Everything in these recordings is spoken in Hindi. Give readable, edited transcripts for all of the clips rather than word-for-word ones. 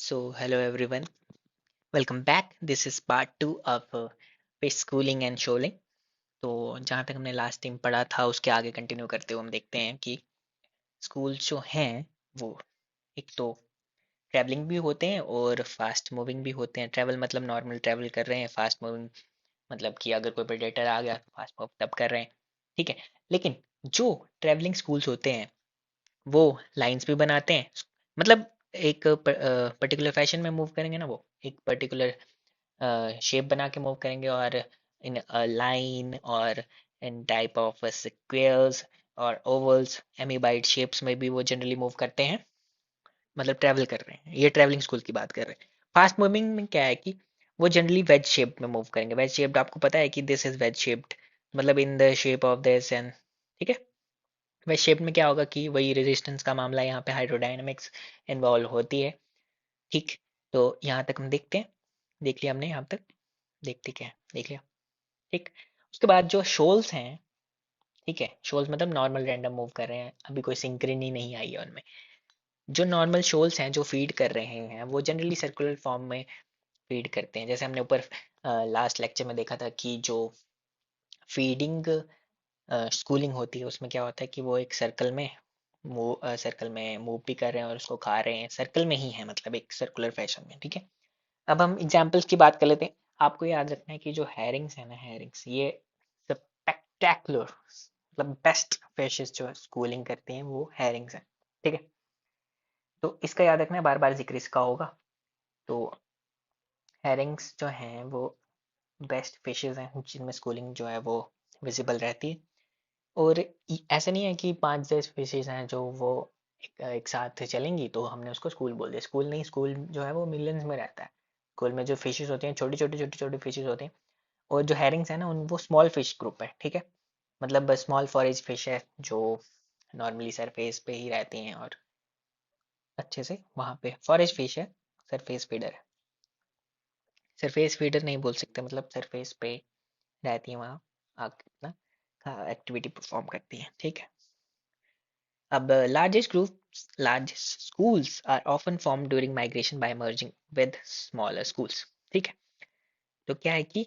Hello everyone, welcome back. This is part 2 of fish schooling and shoaling. तो जहाँ तक हमने लास्ट टाइम पढ़ा था उसके आगे कंटिन्यू करते हुए हम देखते हैं कि स्कूल जो हैं वो एक तो ट्रैवलिंग भी होते हैं और फास्ट मूविंग भी होते हैं। ट्रैवल मतलब नॉर्मल ट्रैवल कर रहे हैं, फास्ट मूविंग मतलब कि अगर कोई प्रेडेटर आ गया तो फास्ट मूव तब कर रहे हैं। ठीक है, लेकिन जो ट्रैवलिंग स्कूल्स होते हैं वो लाइंस भी बनाते हैं, मतलब एक पर्टिकुलर फैशन में मूव करेंगे ना, वो एक पर्टिकुलर शेप बना के मूव करेंगे और इन लाइन और इन टाइप ऑफ स्क्वेयर्स और ओवल्स एमीबाइड शेप्स में भी वो जनरली मूव करते हैं, मतलब ट्रैवल कर रहे हैं। ये ट्रैवलिंग स्कूल की बात कर रहे हैं। फास्ट मूविंग में क्या है कि वो जनरली वेज शेप में मूव करेंगे। वेज शेप्ड आपको पता है कि दिस इज वेज शेप्ड, मतलब in the shape of this and ठीक है। वेज शेप में क्या होगा कि वही रेजिस्टेंस का मामला, यहाँ पे हाइड्रोडायनेमिक्स इन्वॉल्व होती है। ठीक, तो यहाँ तक हम देखते हैं, देख लिया हमने यहाँ तक, देखते क्या है देख लिया। ठीक, उसके बाद जो शोल्स हैं, ठीक है, शोल्स मतलब नॉर्मल रैंडम मूव कर रहे हैं, अभी कोई सिंक्रोनी नहीं आई है उनमें। जो नॉर्मल शोल्स हैं जो फीड कर रहे हैं वो जनरली सर्कुलर फॉर्म में फीड करते हैं। जैसे हमने ऊपर लास्ट लेक्चर में देखा था कि जो फीडिंग स्कूलिंग होती है उसमें क्या होता है कि वो एक सर्कल में मूव भी कर रहे हैं और उसको खा रहे हैं, सर्कल में ही है, मतलब एक सर्कुलर फैशन में। ठीक है, अब हम एग्जाम्पल्स की बात कर लेते हैं। आपको याद रखना है कि जो हैरिंग्स है ना, हैरिंग्स ये स्पेक्टेकुलर मतलब बेस्ट फिशेस जो स्कूलिंग करते हैं वो हैरिंग्स हैं। ठीक है, तो इसका याद रखना है, बार बार जिक्र इसका होगा। तो हैरिंग्स जो हैं वो बेस्ट फिशेस हैं जिनमें स्कूलिंग जो है वो विजिबल रहती है। और ऐसा नहीं है कि 5-10 फिशेस हैं जो वो एक साथ चलेंगी तो हमने उसको स्कूल बोल दिया। स्कूल नहीं, स्कूल जो है वो मिलियंस में रहता है। स्कूल में जो फिशेस होती हैं छोटी छोटी फिशेस होती हैं, और जो हैरिंग्स हैं ना उन वो स्मॉल फिश ग्रुप है। ठीक है, मतलब स्मॉल फॉरेज फिश है जो नॉर्मली सरफेस पे ही रहती हैं और अच्छे से वहाँ पे फॉरेज फिश है, सरफेस फीडर है। सरफेस फीडर नहीं बोल सकते, मतलब सरफेस पे रहती है, वहाँ आके अपना एक्टिविटी परफॉर्म करती है। ठीक है, अब largest schools are often formed during migration by merging with smaller schools। ठीक है, तो क्या है कि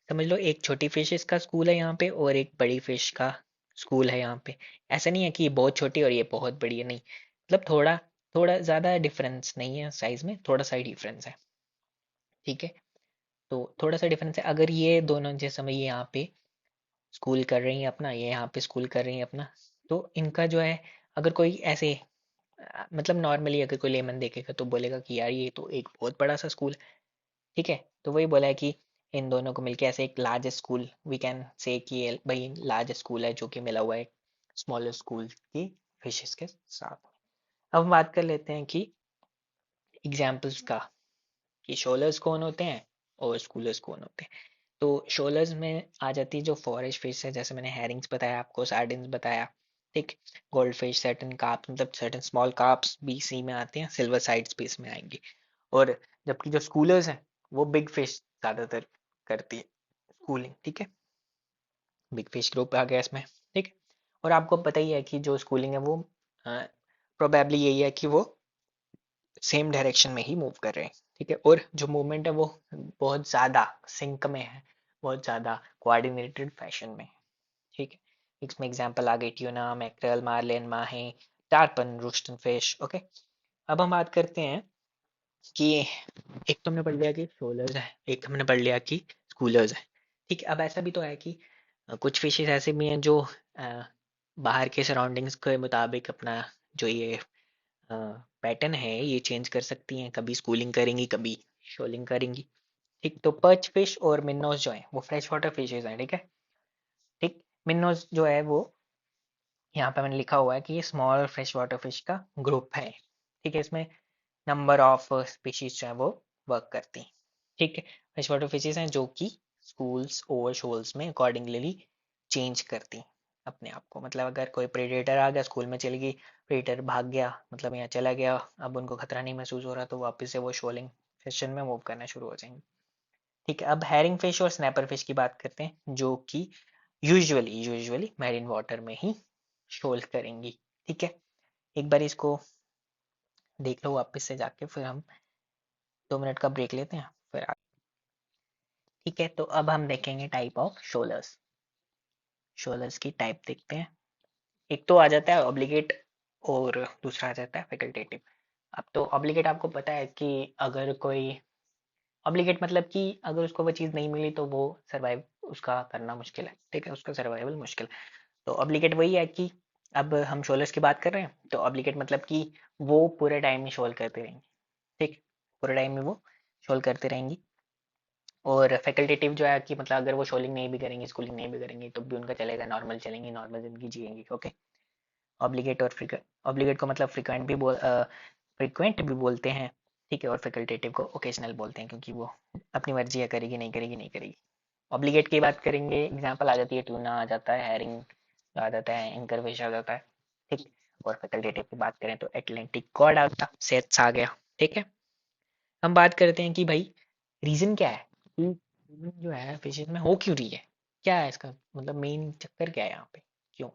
समझ लो एक छोटी फिश का स्कूल है यहाँ पे और एक बड़ी फिश का स्कूल है यहाँ पे। ऐसा नहीं है कि ये बहुत छोटी और ये बहुत बड़ी है, नहीं, मतलब थोड़ा थोड़ा ज़्यादा डिफरेंस नहीं है साइज में, थोड़ा सा ही डिफरेंस है। ठीक है, तो थोड़ा सा डिफरेंस है। अगर ये दोनों जैसे समय ये यहाँ पे स्कूल कर रही हैं अपना, ये यहाँ पे स्कूल कर रही हैं अपना, तो इनका जो है, अगर कोई ऐसे मतलब नॉर्मली अगर कोई लेमन देखेगा तो बोलेगा कि यार ये तो एक बहुत बड़ा सा स्कूल है। ठीक है, तो वही बोला है कि इन दोनों को मिलके ऐसे एक large school we can say कि ये भाई लार्ज स्कूल है जो कि मिला हुआ है स्मॉलर स्कूल की फिशेस के साथ। अब हम बात कर लेते हैं कि एग्जाम्पल्स का, कि शोलर्स कौन होते हैं और स्कूलर्स कौन होते हैं। तो शोलर्स में आ जाती है जो फॉरेस्ट फिश है, जैसे मैंने हैरिंग्स बताया आपको, सार्डिन्स बताया। ठीक, गोल्ड फिश, सर्टन कार्प, मतलब सर्टन स्मॉल कार्प्स भी सी में आते हैं, सिल्वर साइड्स भी इसमें आएंगे। और जबकि जो स्कूलर्स हैं वो बिग फिश ज़्यादातर करती है स्कूलिंग। ठीक है, बिग फिश ग्रुप आ गया इसमें। ठीक है, और आपको पता ही है कि जो स्कूलिंग है वो प्रोबेबली यही है कि वो सेम डायरेक्शन में ही मूव कर रहे हैं। ठीक है, और जो मूवमेंट है वो बहुत ज़्यादा सिंक में है, बहुत ज़्यादा कोऑर्डिनेटेड फैशन में है। ठीक है, इसमें एग्जांपल आ गई ट्यूना, मैक्रेल, मार्लिन, माहे, टारपन, रूस्टन फिश। ओके, अब हम बात करते हैं कि एक तो हमने पढ़ लिया कि शोलर्स है, एक हमने पढ़ लिया कि स्कूलर्स है। ठीक है, अब ऐसा भी तो है कि कुछ फिशेस ऐसे भी हैं जो बाहर के सराउंडिंग्स के मुताबिक अपना जो ये पैटर्न है ये चेंज कर सकती हैं, कभी स्कूलिंग करेंगी कभी शोलिंग करेंगी। ठीक, तो पर्च फिश और मिनोज जो है वो फ्रेश वाटर फिशेज हैं। ठीक है, ठीक, मिनोज जो है वो यहाँ पे मैंने लिखा हुआ है कि ये स्मॉल फ्रेश वाटर फिश का ग्रुप है। ठीक है, इसमें नंबर ऑफ स्पीशीज जो है वो वर्क करती हैं। ठीक है, फ्रेश वाटर फिशेज हैं जो कि स्कूल्स और शोल्स में अकॉर्डिंगली चेंज करती हैं अपने आप को। मतलब अगर कोई प्रेडेटर आ गया, स्कूल में चली गई, प्रेडेटर भाग गया, मतलब यहाँ चला गया, अब उनको खतरा नहीं महसूस हो रहा तो वापस से वो शोलिंग फैशन में मूव करना शुरू हो जाएंगे। ठीक है, अब हैरिंग फिश और स्नैपर फिश की बात करते हैं जो कि यूजुअली मैरीन वाटर में ही शोल करेंगी। ठीक है, एक बार इसको देख लो वापस से जाके, फिर हम 2 मिनट का ब्रेक लेते हैं फिर ठीक है, तो अब हम देखेंगे टाइप ऑफ शोलर्स। शोलर्स की टाइप देखते हैं। एक तो आ जाता है ऑब्लिगेट और दूसरा आ जाता है फैकल्टेटिव। अब तो ऑब्लिगेट आपको पता है कि अगर कोई ऑब्लिगेट मतलब कि अगर उसको वो चीज़ नहीं मिली तो वो सरवाइव उसका करना मुश्किल है, ठीक है, उसका सर्वाइवल मुश्किल। तो ऑब्लिगेट वही है कि अब हम शोलर्स की बात कर रहे हैं तो ऑब्लिगेट मतलब कि वो पूरे टाइम में शोल करते रहेंगे, ठीक, पूरे टाइम में वो शोल करते रहेंगी। और फैकल्टेटिव जो है कि मतलब अगर वो शोलिंग नहीं भी करेंगी, स्कूलिंग नहीं भी करेंगी तो भी उनका चलेगा, नॉर्मल चलेंगी, नॉर्मल जिंदगी जिएंगी, ओके। ऑब्लिगेट और ऑब्लिगेट को मतलब फ्रिक्वेंट भी बोलते हैं, ठीक है, और फैकल्टेटिव को ओकेजनल बोलते हैं क्योंकि वो अपनी मर्जी है, करेगी नहीं करेगी नहीं करेगी। ऑब्लिगेट की बात करेंगे, एग्जांपल आ जाती है ट्यूना आ जाता है, हैरिंग आ जाता है, एंकर फिश आ जाता है, ठीक। और फैकल्टेटिव की बात करें तो एटलांटिक कॉड आ गया, सेट्स आ गया, ठीक है। हम बात करते हैं कि भाई रीजन क्या है कि swimming जो है फिशेज में हो क्यों रही है, क्या है इसका मतलब मेन चक्कर क्या है यहाँ पे, क्यों।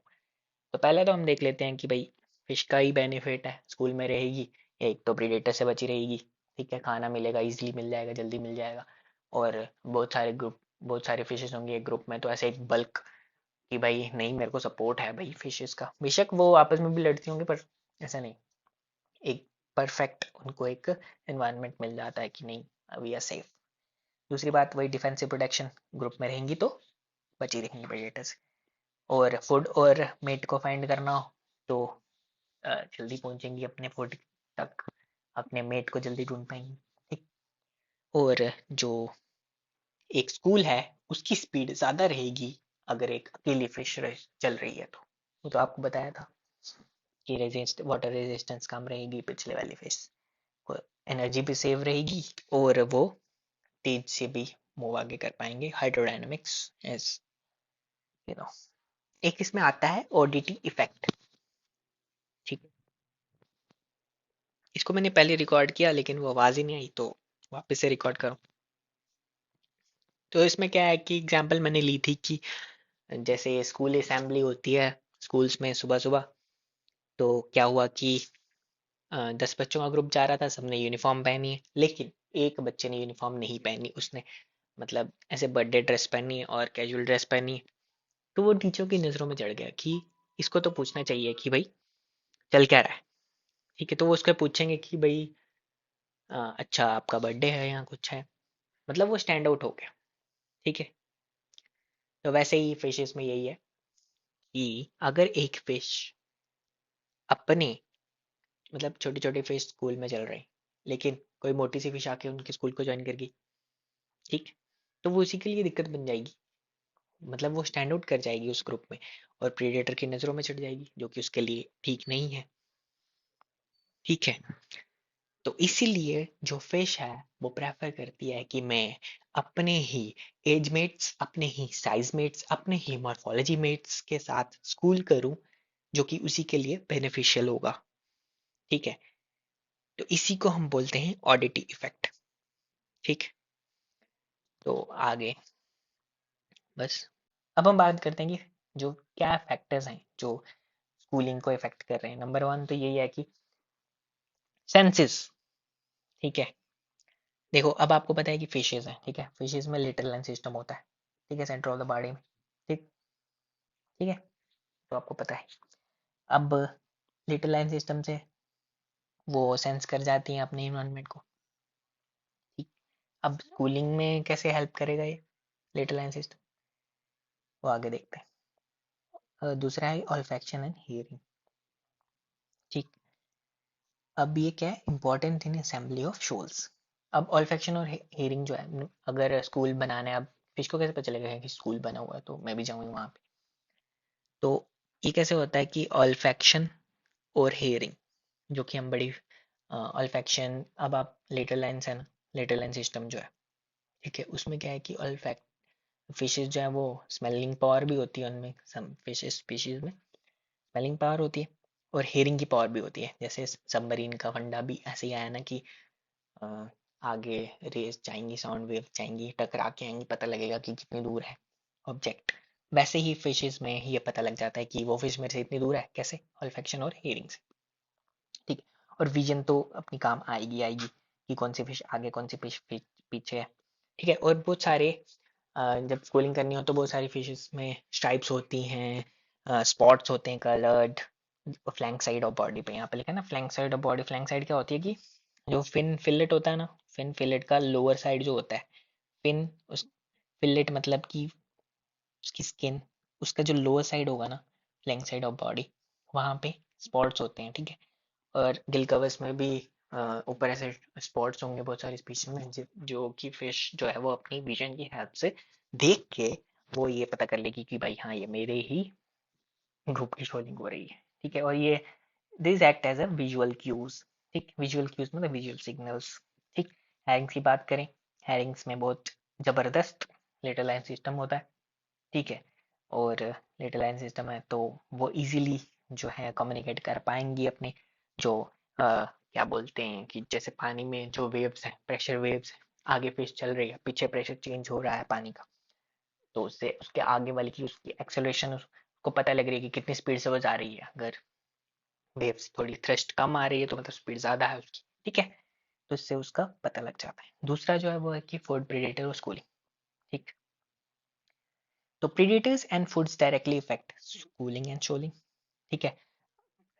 तो पहले तो हम देख लेते हैं कि भाई फिश का ही बेनिफिट है, स्कूल में रहेगी, एक तो प्रीडेटर से बची रहेगी, ठीक है, खाना मिलेगा, इजीली मिल जाएगा, जल्दी मिल जाएगा। और बहुत सारे फिशेस होंगे एक ग्रुप में, तो ऐसे एक बल्क कि भाई नहीं मेरे को सपोर्ट है भाई फिशेस का, बेशक वो आपस में भी लड़ती होंगी पर ऐसा नहीं, एक परफेक्ट उनको एक एनवायरनमेंट मिल जाता है कि नहीं वी आर सेफ। दूसरी बात वही डिफेंसिव प्रोटेक्शन, ग्रुप में रहेंगी तो बची रहेंगी प्रेडेटर से। और फूड और मेट को फाइंड करना हो तो जल्दी पहुंचेंगी अपने फूड तक, अपने मेट को जल्दी ढूंढ पाएंगी, ठीक। और जो एक स्कूल है उसकी स्पीड ज्यादा रहेगी अगर एक अकेली फिश चल रही है तो, वो तो आपको बताया था कि रेजिस्ट वाटर रेजिस्टेंस कम रहेगी पिछले वाली फिश, एनर्जी भी सेव रहेगी और वो तेज से भी मूव आगे कर पाएंगे, हाइड्रोडायनामिक्स एज यू नो। एक इसमें आता है ओडीटी इफेक्ट, ठीक है, इसको मैंने पहले रिकॉर्ड किया लेकिन वो आवाज ही नहीं आई तो वापस से रिकॉर्ड करूं। तो इसमें क्या है कि एग्जांपल मैंने ली थी कि जैसे स्कूल असेंबली होती है स्कूल्स में सुबह सुबह, तो क्या हुआ कि 10 बच्चों का ग्रुप जा रहा था, सबने यूनिफॉर्म पहनी है, लेकिन एक बच्चे ने यूनिफॉर्म नहीं पहनी, उसने मतलब ऐसे बर्थडे ड्रेस पहनी है और कैजुअल ड्रेस पहनी है। तो वो टीचर की नज़रों में चढ़ गया कि इसको तो पूछना चाहिए कि भाई चल क्या रहा है, ठीक है। तो वो उसको पूछेंगे कि भाई अच्छा आपका बर्थडे है या कुछ है, मतलब वो स्टैंड आउट हो गया, ठीक है। तो वैसे ही फिशेस में यही है कि अगर एक फिश अपने मतलब छोटे छोटे फिश स्कूल में चल रहे हैं लेकिन कोई मोटी सी फिश आके उनके स्कूल को ज्वाइन कर गई, ठीक, तो वो उसी के लिए दिक्कत बन जाएगी, मतलब वो स्टैंड आउट कर जाएगी उस ग्रुप में और प्रीडेटर की नज़रों में चढ़ जाएगी जो कि उसके लिए ठीक नहीं है, ठीक है। तो इसीलिए जो फिश है वो प्रेफर करती है कि मैं अपने ही एज मेट्स, अपने ही साइज मेट्स, अपने ही मॉर्फोलॉजी मेट्स के साथ स्कूल करूं जो कि उसी के लिए बेनिफिशियल होगा, ठीक है। तो इसी को हम बोलते हैं ऑडिटी इफेक्ट, ठीक। तो आगे बस अब हम बात करते हैं कि जो क्या फैक्टर्स हैं जो स्कूलिंग को इफेक्ट कर रहे हैं। नंबर वन तो यही है कि सेंसेस, ठीक है। देखो अब आपको पता है कि फिशेज हैं, ठीक है, फिशेज में लिटिल लाइन सिस्टम होता है, ठीक है, सेंटर ऑफ द बॉडी में, ठीक, ठीक है, तो आपको पता है। अब लिटिल लाइन सिस्टम से वो सेंस कर जाती हैं अपने इन्वायरमेंट को, ठीक। अब स्कूलिंग में कैसे हेल्प करेगा ये लिटिल लाइन सिस्टम, वो आगे देखते हैं। दूसरा है ऑल्फैक्शन एंड हियरिंग, ठीक। अब ये क्या है important in assembly of shoals. अब ऑल्फैक्शन और हियरिंग जो है, अगर स्कूल बनाना है, अब फिश को कैसे पता चलेगा कि स्कूल बना हुआ है तो मैं भी जाऊंगी वहां पे। तो ये कैसे होता है कि ऑल्फैक्शन और हेयरिंग जो कि हम बड़ी ऑल्फैक्शन, अब आप लेटर लाइन्स है ना, लेटर लाइन सिस्टम जो है, ठीक है, उसमें क्या है कि ऑल्फैक्ट फिशेज जो है वो स्मेलिंग पावर भी होती है उनमें, सम फिशेज स्पीशीज में स्मेलिंग पावर होती है और हेयरिंग की पावर भी होती है। जैसे सबमरीन का फंडा भी ऐसे ही आया ना कि अ, आगे रेस जाएंगी, साउंड वेव जाएंगी, टकरा के आएंगी, पता लगेगा कि कितनी दूर है ऑब्जेक्ट। वैसे ही फिशेज में ये पता लग जाता है कि वो फिश मेरे से इतनी दूर है, कैसे, ऑल्फैक्शन और हेयरिंग से, ठीक है। और विजन तो अपनी काम आएगी आएगी, कि कौन सी फिश आगे, कौन सी फिश पीछे है। ठीक है, और बहुत सारे जब स्कूलिंग करनी हो तो बहुत सारी फिशेस में स्ट्राइप्स होती हैं, स्पॉट्स होते हैं कलर्ड, फ्लैंक साइड और बॉडी पे। यहाँ पे लिखा है ना फ्लैंक साइड और बॉडी। फ्लैंक साइड क्या होती है कि जो फिन फिलेट होता है ना, फिन फिलेट का लोअर साइड जो होता है, फिन उस फिलेट मतलब कि उसकी स्किन, उसका जो लोअर साइड होगा ना, फ्लैंक साइड ऑफ बॉडी, वहाँ पे स्पॉट्स होते हैं। ठीक है, और गिल कवर्स में भी ऊपर ऐसे स्पॉट्स होंगे बहुत सारी स्पीशीज में, जो कि फिश जो है वो अपनी विजन की हेल्प से देख के वो ये पता कर लेगी कि भाई हाँ, ये मेरे ही ग्रुप की शोलिंग हो रही है। ठीक है, और ये this act as a visual cues. ठीक, विजुअल क्यूज मतलब विजुअल सिग्नल्स। ठीक, हैरिंग्स की बात करें, हैरिंग्स में बहुत जबरदस्त लेटर लाइन सिस्टम होता है। ठीक है, और लेटर लाइन सिस्टम है तो वो इजीली जो है कम्युनिकेट कर पाएंगी अपने जो क्या बोलते हैं कि जैसे पानी में जो वेव्स है, प्रेशर वेव्स है, आगे फिश चल रही है, पीछे प्रेशर चेंज हो रहा है पानी का, तो उससे उसके आगे वाली की उसकी एक्सेलरेशन उसको पता लग रही है कि कितनी स्पीड से वो जा रही है। अगर वेव्स थोड़ी थ्रस्ट कम आ रही है तो मतलब स्पीड ज्यादा है उसकी। ठीक है, तो इससे उसका पता लग जाता है। दूसरा जो है वो है कि फूड प्रेडेटर और स्कूलिंग। ठीक, तो predators and foods directly effect schooling and shoaling. ठीक है,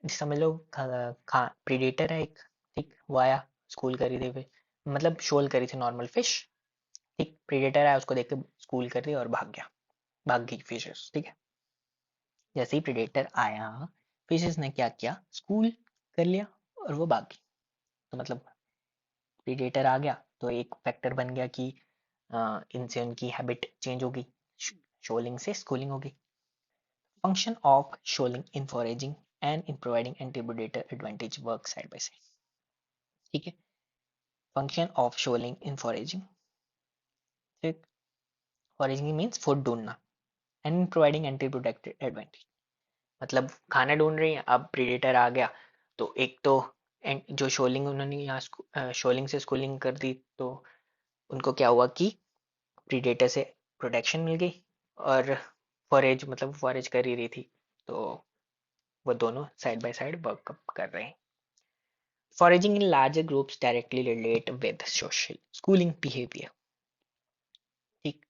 समझ लो प्रेडेटर है एक, ठीक, वो आया, स्कूल करी थी फिर, मतलब शोल करी थी नॉर्मल फिश। ठीक, प्रेडेटर आया, उसको देख के स्कूल कर दी और भाग गया, भाग गई फिशेस। ठीक है, जैसे ही प्रेडेटर आया, फिशेस ने क्या किया, स्कूल कर लिया और वो भाग गई। तो मतलब प्रेडेटर आ गया तो एक फैक्टर बन गया कि इनसे उनकी हैबिट चेंज हो गई, शोलिंग से स्कूलिंग हो गई। Function of shoaling in foraging and in providing anti predator advantage work side by side. ठीक है, function of shoaling in foraging, ठीक, फॉरेजिंग मीन्स फूड ढूंढना, and in providing anti productive advantage, मतलब खाना ढूंढ रही है, अब प्रेडेटर आ गया तो एक तो जो शोलिंग उन्होंने यहाँ शोलिंग से स्कूलिंग कर दी तो उनको क्या हुआ कि प्रीडेटर से प्रोटेक्शन मिल गई, और फॉरेज मतलब फॉरेज कर ही रही थी, तो वो दोनों साइड बाय साइड वर्क कर रहे हैं। Foraging in larger groups directly relate with social schooling behavior. ठीक,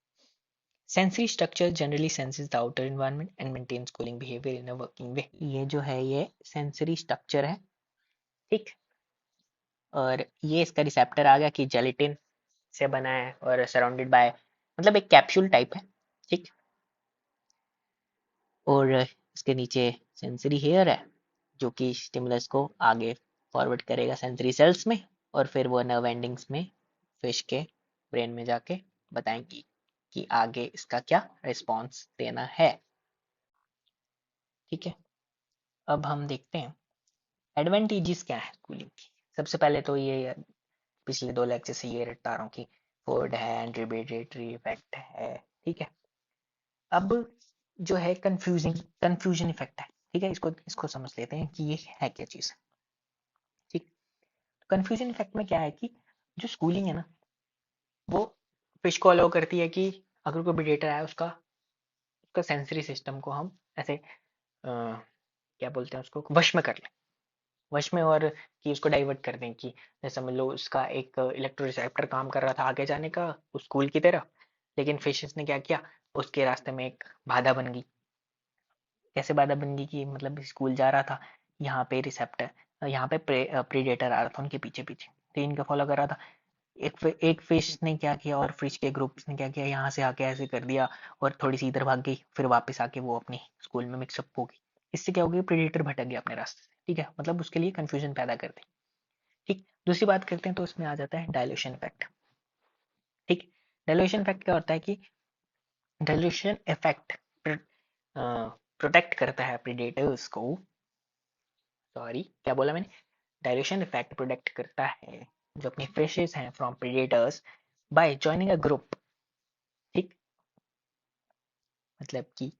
sensory structure generally senses the outer environment and maintains schooling behavior in a working way. ये जो है ये sensory structure है। ठीक, और ये इसका रिसेप्टर आ गया कि जेलेटिन से बना है और सराउंडेड बाय, मतलब एक कैप्सूल टाइप है। ठीक, और इसके नीचे सेंसरी हेयर है जो कि स्टिमुलस को आगे फॉरवर्ड करेगा सेंसरी सेल्स में, और फिर वो नर्व एंडिंग्स में फिश के ब्रेन में जाके बताएंगी कि आगे इसका क्या रिस्पॉन्स देना है। ठीक है, अब हम देखते हैं एडवांटेजेस क्या है स्कूलिंग की। सबसे पहले तो ये पिछले 2 लेक्चर से ये रटता रहा हूँ कि फूड है, एंटीब्रेडेटरी इफेक्ट है। ठीक है, अब जो है कंफ्यूजन इफेक्ट है। ठीक है, इसको इसको समझ लेते हैं कि ये है क्या चीज। ठीक, कंफ्यूजन इफेक्ट में क्या है कि जो स्कूलिंग है ना, वो फिश को अलाउ करती है कि अगर कोई प्रेडेटर आया, उसका उसका सेंसरी सिस्टम को हम ऐसे क्या बोलते हैं उसको, वश में कर लें, वश में, और कि उसको डाइवर्ट कर दें कि जैसे समझ लो उसका एक इलेक्ट्रो रिसेप्टर काम कर रहा था आगे जाने का उस स्कूल की तरफ, लेकिन फिशेस ने क्या किया, उसके रास्ते में एक बाधा बन गई। कैसे बाधा बन गई कि मतलब स्कूल जा रहा था, यहाँ पे रिसेप्टर, यहाँ पे प्रेडेटर आ रहा था उनके पीछे पीछे, तो इनका फॉलो कर रहा था। एक फिश ने क्या किया और फिश के ग्रुप्स ने क्या किया, यहाँ से आके ऐसे कर दिया और थोड़ी सी इधर भाग गई, फिर वापस आके वो अपनी स्कूल में मिक्सअप हो गई। इससे क्या हो गया, प्रेडेटर भटक गया अपने रास्ते से। ठीक है, मतलब उसके लिए कंफ्यूजन पैदा करते हैं। ठीक, दूसरी बात करते हैं तो इसमें आ जाता है डायल्यूशन इफेक्ट। ठीक, डायल्यूशन इफेक्ट क्या होता है कि डायल्यूशन इफेक्ट प्रोटेक्ट करता है प्रेडेटर्स को, सॉरी क्या बोला मैंने, डायल्यूशन इफेक्ट प्रोटेक्ट करता है जो अपनी फिशेस हैं from predators bye joining a group. ठीक, मतलब कि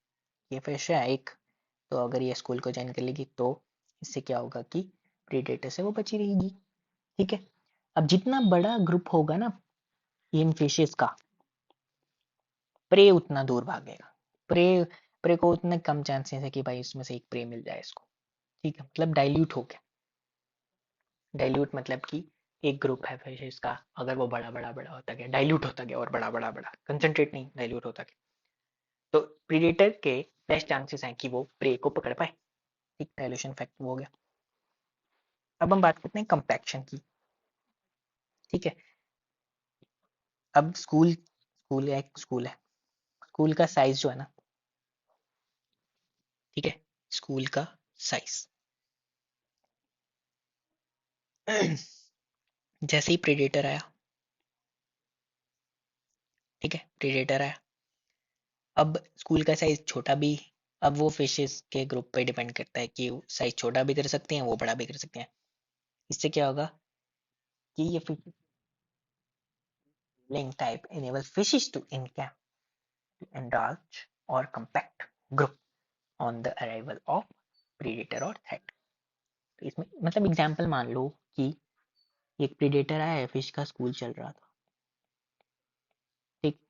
ये फिश है एक, तो अगर ये स्कूल को ज्वाइन कर लेगी तो इससे क्या होगा कि प्रेडेटर से वो बची रहेगी। ठीक है, अब जितना बड़ा ग्रुप होगा ना इन फिशेस का, प्रे उतना दूर भागेगा। प्रे प्रे को उतने कम चांसेस है कि भाई इसमें से एक प्रे मिल जाए इसको। ठीक है, मतलब डाइल्यूट हो गया। डाइल्यूट मतलब कि एक ग्रुप है फिशेस का, अगर वो बड़ा बड़ा बड़ा होता गया, डाइल्यूट होता गया और बड़ा बड़ा बड़ा, कंसंट्रेट नहीं, डाइल्यूट होता गया, तो प्रीडेटर के बेस्ट चांसेस हैं कि वो प्रे को पकड़ पाए। ठीक, डाइल्यूशन फैक्टर हो गया। अब हम बात करते हैं कंपैक्शन की। ठीक है, अब स्कूल का साइज जो है ना, ठीक है, स्कूल का साइज जैसे ही प्रीडेटर आया, ठीक है, प्रीडेटर आया, अब स्कूल का साइज छोटा भी, अब वो फिशेस के ग्रुप पे डिपेंड करता है कि साइज छोटा भी कर सकते हैं, वो बड़ा भी कर सकते हैं। इससे क्या होगा कि ये fishing type enable fishes to encamp, to enlarge or compact group on the arrival of predator or threat। तो इसमें मतलब एग्जांपल मान लो कि एक प्रीडेटर आया है, फिश का स्कूल चल रहा था, ठीक,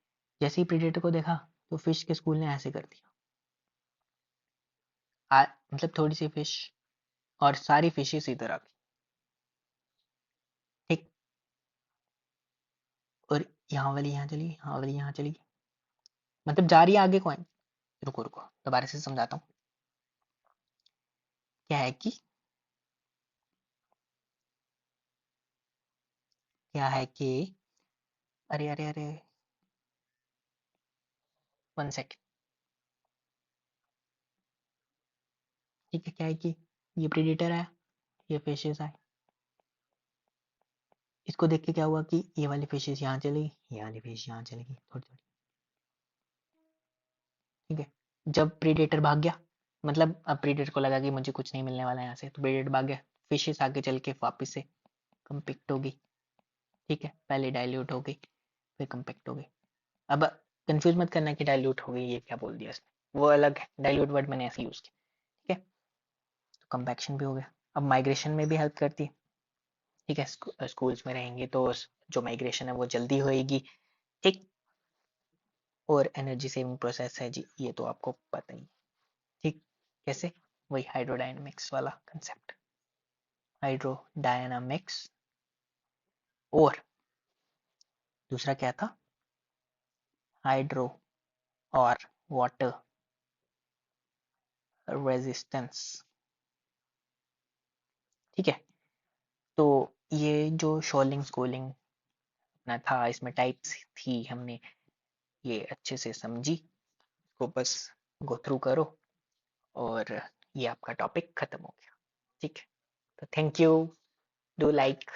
जैसे ही प्रीडेटर को देखा तो फिश के स्कूल ने ऐसे कर दिया, मतलब थोड़ी सी फिश और सारी फिशेस इधर आ गई, ठीक, और यहाँ वाली यहाँ चली, यहाँ वाली यहाँ चली, मतलब जा रही है आगे कौन। रुको रुको, दोबारा से समझाता हूँ। क्या है कि क्या है कि अरे अरे अरे, 1 सेकेंड। ठीक है, क्या है कि ये प्रेडेटर आया, ये फिशेस आए, इसको देख के क्या हुआ कि ये वाली फिशेस यहाँ चली, ये वाली फिश यहाँ चली गई थोड़ी थोड़ी, ठीक है। जब प्रीडेटर भाग गया, मतलब अब प्रीडेटर को लगा कि मुझे कुछ नहीं मिलने वाला है यहाँ से, तो प्रीडेटर भाग गया, फिशेस आगे चल के वापिस से कम्पेक्ट हो गई, ठीक है, पहले डाइल्यूट हो गई, फिर कम्पेक्ट हो गई। अब कंफ्यूज मत करना कि डाइल्यूट हो गई, ये क्या बोल दिया इसने, वो अलग है, डाइल्यूट वर्ड मैंने ऐसे यूज किया, ठीक है। तो कंपैक्शन भी हो गया। अब माइग्रेशन में भी हेल्प करती है, ठीक है, स्कूल्स में रहेंगे तो जो माइग्रेशन है वो जल्दी होएगी, ठीक, और एनर्जी सेविंग प्रोसेस है जी, ये तो आपको पता ही, ठीक, कैसे, वही हाइड्रोडायनामिक्स वाला कंसेप्ट, हाइड्रोडायनामिक्स, और दूसरा क्या था, हाइड्रो और वाटर रेजिस्टेंस, ठीक है। तो ये जो शॉलिंग स्कूलिंग ना था, इसमें टाइप्स थी, हमने ये अच्छे से समझी, इसको बस गो थ्रू करो और ये आपका टॉपिक खत्म हो गया, ठीक है। तो थैंक यू, डू लाइक